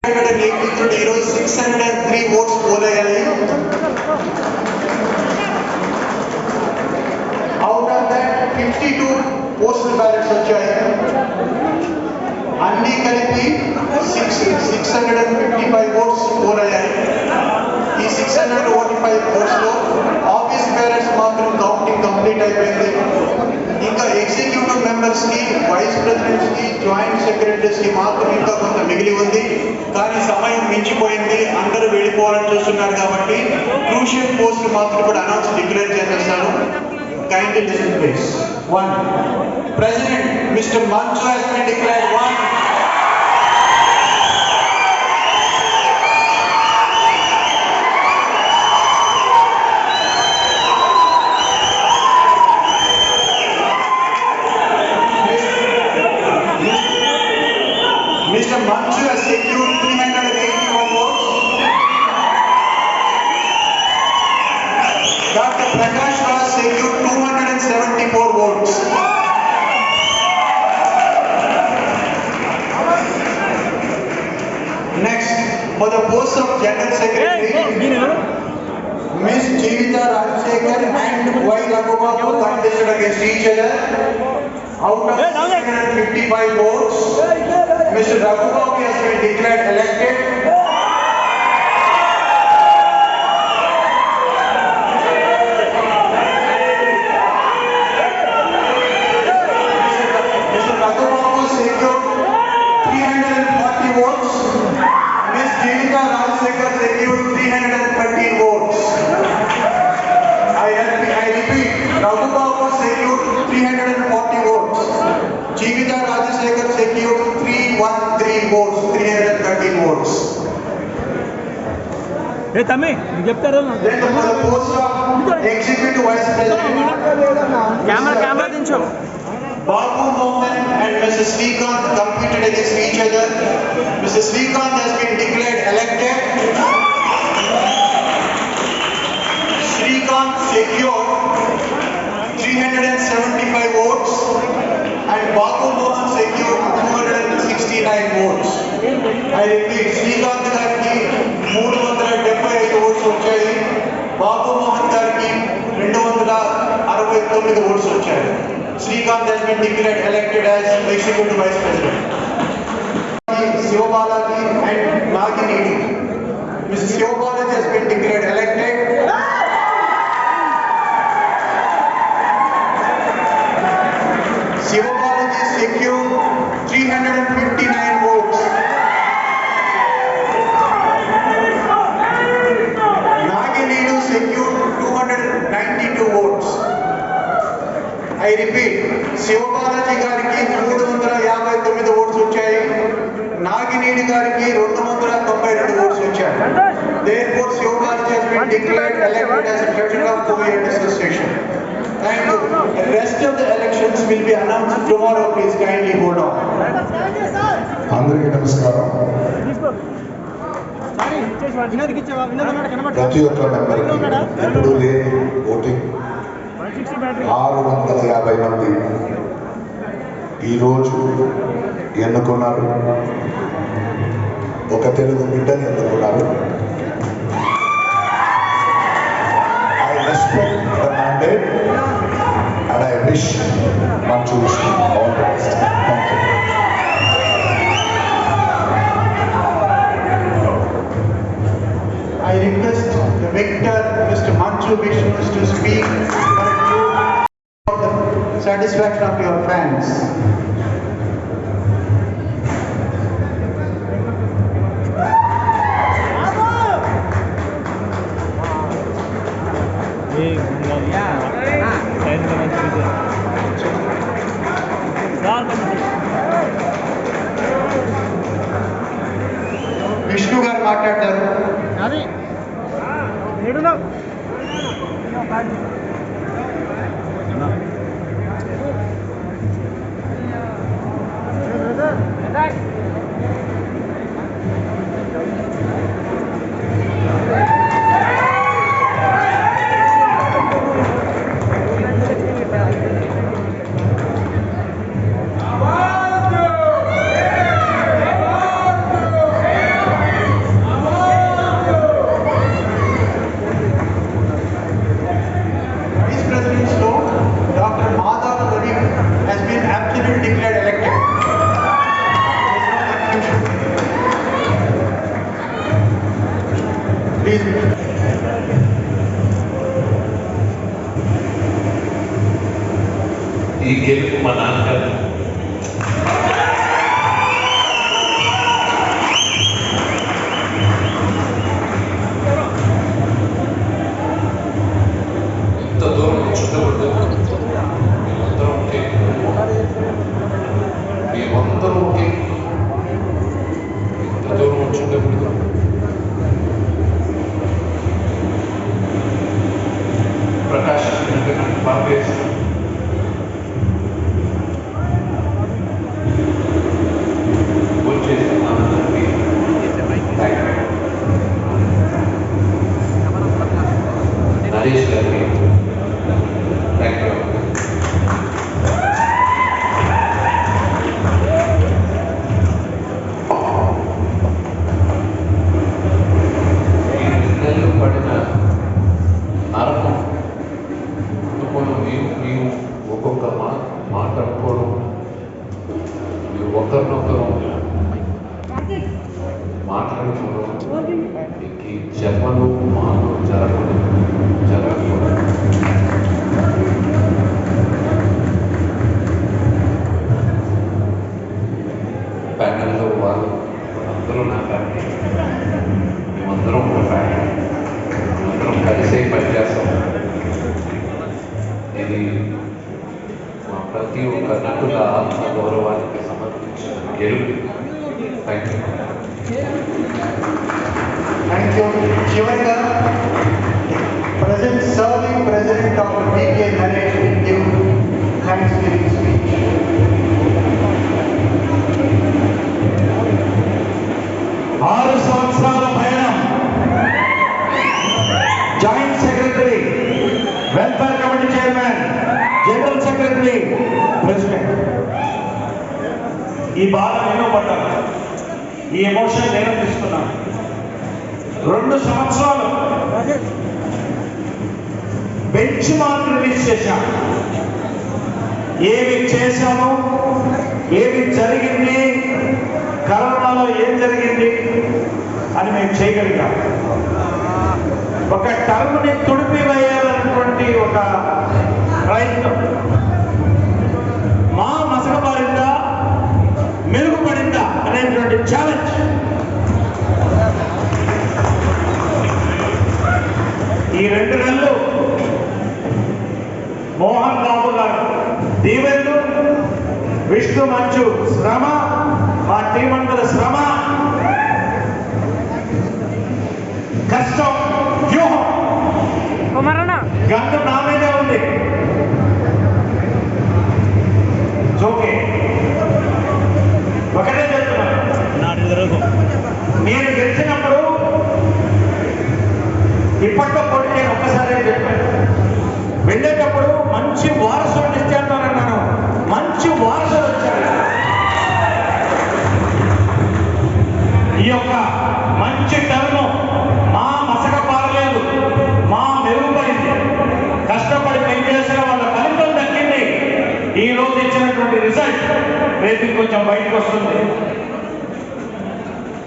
603 votes పోలయ్యాయి. Out of that 52 postal ballots వచ్చాయి. అన్ని కలిపి 655 votes పోలయ్యాయి. ఈ 645 votes లో ఆఫీస్ బ్యాలెట్స్ మాత్రం కౌంటింగ్ కంప్లీట్ అయిపోయింది. ఇంకా ఎగ్జిక్యూటివ్ మెంబర్స్ కి, వైస్ ప్రెసిడెంట్స్ కి, జాయింట్ సెక్రటరీస్ కి మాత్రం ఇంకా కొంత మిగిలి ఉంది. కానీ సమయం మించిపోయింది, అందరూ వెళ్ళిపోవాలని చూస్తున్నారు కాబట్టి క్రూషియల్ పోస్ట్ మాత్రం కూడా అనౌన్స్ డిక్లేర్ చేసేస్తాను. Kindly listen please. 1. President Mr. Manchu has been declared 1. Mr. Manchu has secured 381 votes. Dr. Prakash Raj secured 274 votes. Next, for the post of General Secretary, Ms. Jeevita Rajsekhar and Y. Raghubabu contested against each other. Out of 655 votes, Mr. Raghubabu has been declared elected. Mr. Raghubabu secured 340 votes. Ms. Jeevita Rajsekhar secured 313 votes. I repeat, Raghubabu secured 340 votes. Jeevita Rajsekhar secured 313 votes, 313 votes. Hey, Tami, you get that? Then for the post of Executive Vice President, Camera, dincho. Babu Mohan and Mrs. Srikanth competed against each other. Mrs. Srikanth has been declared elected. Srikanth secured 375 votes and Babu Mohan secured 269 votes. I repeat, Srikanth గారికి 375 votes వచ్చాయి. బాబు మోహన్ గారికి 269 votes వచ్చాయి. Srikanth has been declared elected as Executive Vice President. Shivabalaji and Nagini. Mrs. Shivabalaji has been declared elected. Shivabalaji secured 359 votes. Nagini secured 292 votes. I repeat, Shivabalaji గారికి 359 votes వచ్చాయి. నాగినేని గారికి 292 votes వచ్చాయి. Therefore, Shivabalaji has been declared elected as a president of Kovi Association. Thank you. The rest of the elections will be announced tomorrow. Please kindly hold on. అందరికీ నమస్కారం. ప్రతి ఒక్క మెంబర్కి ఎప్పుడూ లేని ఓటింగ్ 650 మంది ఈరోజు ఎన్నుకున్నారు. ఒక తెలుగు బిడ్డని ఎన్నుకున్నారు. I respect the mandate and I wish Manchu all the best. Thank you. I request the victor, Mr. Manchu Vishnu, to speak for the satisfaction of your fans. Vishnu గారు మాట్లాడతారు. ప్లీజ్. ఈ గెలుపు మా నాన్నగారు ఇంత దూరం చుట్టబడ్డ మేమందరం ఉంటే మేమందరం ఉంటే ఇంత దూరం వచ్చుండకూడదు. ప్రకాష్ బాగా వేస్తాం. నరేష్ గారికి థ్యాంక్ యూ. ఈ నిర్ణయంలో పడిన నరకం కుటుంబంలో మేము ఒక్కొక్క మాట అనుకోవడం, మీరు ఒకరినొకరు మాట్లాడుకోవడం ఈ జన్మలు మానవ జరగకూడదు. ప్యానెల్లో వాళ్ళు అందరూ నా ఫ్యామిలీ, మేమందరం ఒక ఫ్యామిలీ, మేమందరం కలిసే పనిచేస్తాం. ఇది మా ప్రతి ఒక్క నటుల ఆత్మ గౌరవానికి సమర్పించిన గెలుపు. Thank you. Thank you. చివరిగా present serving president doctor BK Naresh give thanks giving speech. ఆరు సంవత్సరాల పయనం, joint secretary, welfare committee chairman, general secretary, president. ఈ బాధ నేను పడ్డాను, ఈ ఎమోషన్ నేను తీసుకున్నాను. 2 సంవత్సరాలు బెంచ్ మార్క్ రిలీజ్ చేశాను. ఏమి చేశాము, ఏమి జరిగింది, కరోనాలో ఏం జరిగింది అని మేము చేయగలిగాం. ఒక టర్మ్ని తుడిపి వేయాలన్నటువంటి ఒక ప్రయత్నం. మా మసకబారిందా మెరుగుపడిందా అనేటువంటి ఛాలెంజ్. ఈ 2 నెలలు మోహన్ బాబు గారు దీవెన్లు, విష్ణు మంచు శ్రమ, మా టీమంతుల శ్రమ, కష్టం, వ్యూహం గంట నా మీదే ఉంది. ఓకే, ఒకటే చెప్తున్నాను, నేను గెలిచినప్పుడు ఇప్పట్లో పోటీ నేను ఒక్కసారి చెప్పాను. వెళ్ళేటప్పుడు మంచి వారసుడు ఇచ్చేస్తానన్నాను, మంచి వారసుడు వచ్చాడు. ఈ యొక్క మంచి టర్మ్ మా మసక పారలేదు, మా మెరుగుపడింది. కష్టపడి పనిచేసిన వాళ్ళ ఫలితం దక్కింది. ఈ రోజు ఇచ్చినటువంటి రిజల్ట్ రేపు కొంచెం బయటకు వస్తుంది.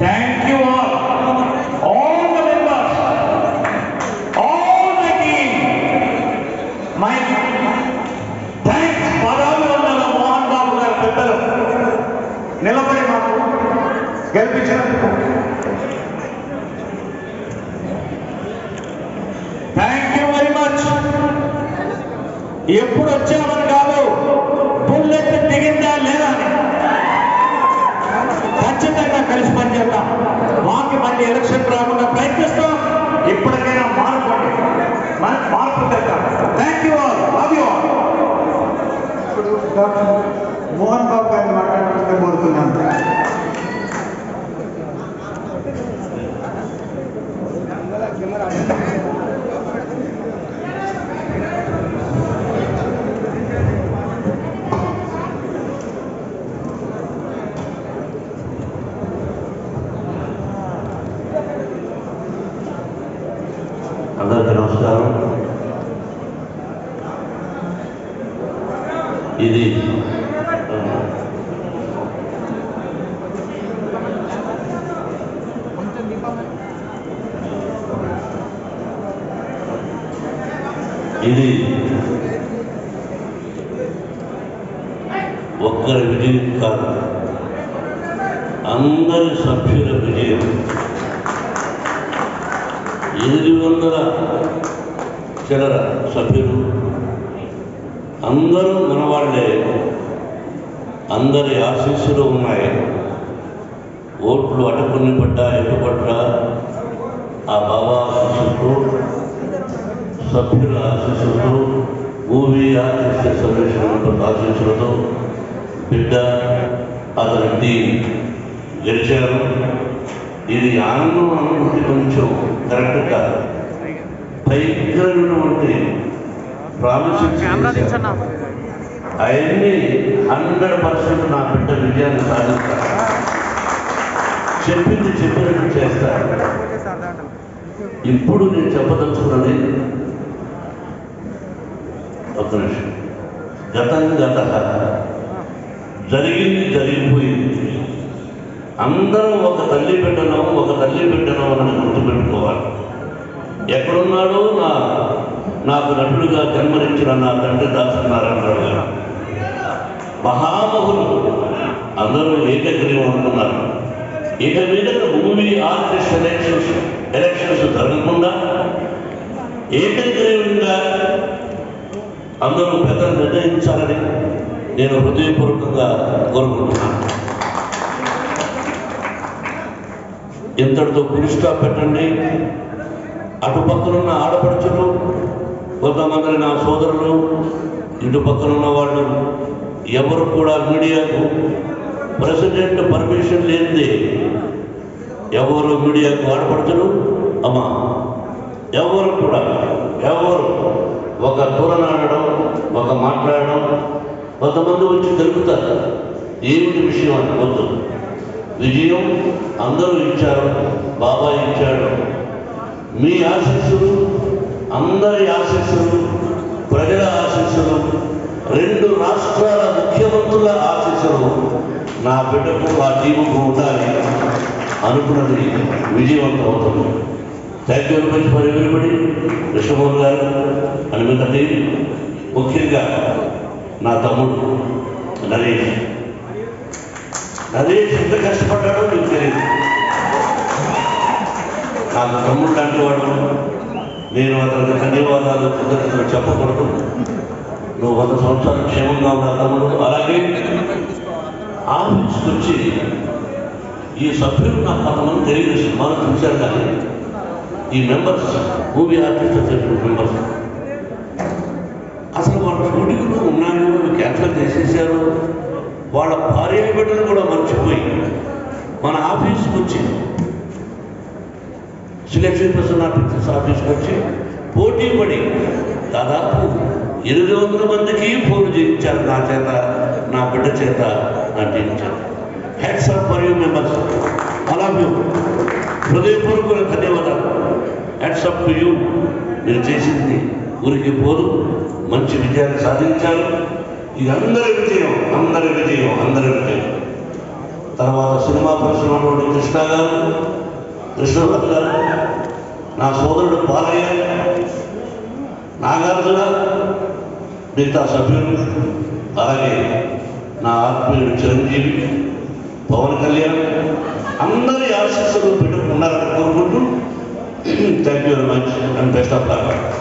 Thank you all the members, all the team. My thanks. పదాలు వందల మోహన్ బాబు గారి పెద్దలు నిలబడి మాకు గెలిపించినందుకు థ్యాంక్ యూ వెరీ మచ్. ఎప్పుడు వచ్చామని కాదు, బుల్లెట్ దిగిందా లేదా అని ఖచ్చితంగా కలిసి పనిచేద్దాం. మాకు మళ్ళీ ఎలక్షన్ రాకుండా ప్రయత్నిస్తాం. ఇప్పటికైనా మార్పండి, మార్పు తెద్దాం. Thank you all, love you all. ఇప్పుడు డాక్టర్ మోహన్ బాబు గారిని మాట్లాడుతుంటే కోరుతున్నాను. అందరికీ నమస్కారం. ఇది ఇది ఒక్కరి విజయం కాదు, అందరి సభ్యుల విజయం. 800 చిల్లర సభ్యులు అందరూ మనవాళ్లే, అందరి ఆశీస్సులు ఉన్నాయి. ఓట్లు అటుకుని పడ్డా ఎటుపడ్డా ఆ బాబా ఆశీస్సులతో, సభ్యుల ఆశీస్సులతో, మూవీ ఆర్టిస్ట్ అసోసియేషన్ ఆశీస్సులతో బిడ్డ అతని టీం గెలిచారు. ఇది ఆనందం అనుకుంటే కొంచెం కరెక్ట్ కాదు. భయంకరమైనటువంటి ప్రామిసెస్ అవన్నీ 100% నా బిడ్డ విజయాన్ని సాధిస్తారు. చెప్పింది చెప్పినట్టు చేస్తారు. ఇప్పుడు నేను చెప్పదలుచుకున్నది ఒక నిమిషం. గతం గత, జరిగింది జరిగిపోయింది. అందరం ఒక తల్లి బిడ్డను అని గుర్తుపెట్టుకోవాలి. ఎక్కడున్నాడో నాకు నటుడుగా జన్మనిచ్చిన నా తండ్రి దాసనారాయణరావు గారు, మహామహులు అందరూ ఏకగ్రీవం అనుకున్నారు. ఇక మీద మూవీ ఆర్టిస్ట్ ఎలక్షన్స్ జరగకుండా ఏకగ్రీవంగా అందరూ పెద్దలు నిర్ణయించాలని నేను హృదయపూర్వకంగా కోరుకుంటున్నాను. ఇంతటితో ఫుల్ స్టాప్ పెట్టండి. అటు పక్కనున్న ఆడపడుచులు, కొంతమంది నా సోదరులు, ఇటు పక్కనున్న వాళ్ళు ఎవరు కూడా మీడియాకు ప్రెసిడెంట్ పర్మిషన్ లేనిదే ఎవరు మీడియాకు ఆడపడుచులు అమ్మా ఎవరు ఒక తూరనాడడం, ఒక మాట్లాడడం, కొంతమంది వచ్చి తెలుపుతారు ఏమిటి విషయం అని. వద్దు, విజయం అందరూ ఇచ్చారు, బాబా ఇచ్చాడు. మీ ఆశీస్సులు, అందరి ఆశీస్సులు, ప్రజల ఆశీస్సులు, 2 రాష్ట్రాల ముఖ్యమంత్రుల ఆశీస్సులు నా బిడ్డకు, ఆ టీముకు ఉండాలి. అనుకున్నది విజయవంతం అవుతుంది. Thank you very much for everybody. Krishnamohan గారు అని మిగతా టీం, ముఖ్యంగా నా తమ్ముడు నరేష్ ఎంత కష్టపడ్డాడో మీకు తెలియదు. నాకు తమ్ముడు లాంటి వాడు. నేను అతనికి ధన్యవాదాలు కృతజ్ఞతలు చెప్పకూడదు. నువ్వు 100 సంవత్సరాలు క్షేమంగా ఉన్న తమ్ముడు. అలాగే ఆఫీస్కి వచ్చి ఈ సభ్యులు నాకు కొంతమంది తెలియదు, సినిమాలు చూశారు. కానీ ఈ members, movie artist association members, అసలు వాళ్ళ షూటింగ్లో ఉన్నాయో క్యాన్సల్ చేసేసారు. వాళ్ళ భార్య బిడ్డలు కూడా మర్చిపోయి మన ఆఫీస్కి వచ్చి, సెలక్షన్ పర్సన్ ఆఫీస్కి వచ్చి పోటీ పడి దాదాపు 800 మందికి ఫోన్ చేయించారు. నా చేత, నా బిడ్డ చేత నటించారు. Hats off for you members. అలా మేము హృదయపూర్వక ధన్యవాదాలు. Hats off to you. మీరు చేసింది ఊరికి పోదు, మంచి విజయాన్ని సాధించారు. ఇది అందరి విజయం. తర్వాత సినిమా పరిశ్రమలో కృష్ణరాజు గారు, నా సోదరుడు బాలయ్య, నాగార్జున, మిగతా సభ్యులు, అలాగే నా ఆత్మీయుడు చిరంజీవి, పవన్ కళ్యాణ్, అందరి ఆశీస్సులు పెట్టుకున్నారని కోరుకుంటూ thank you very much and best of luck.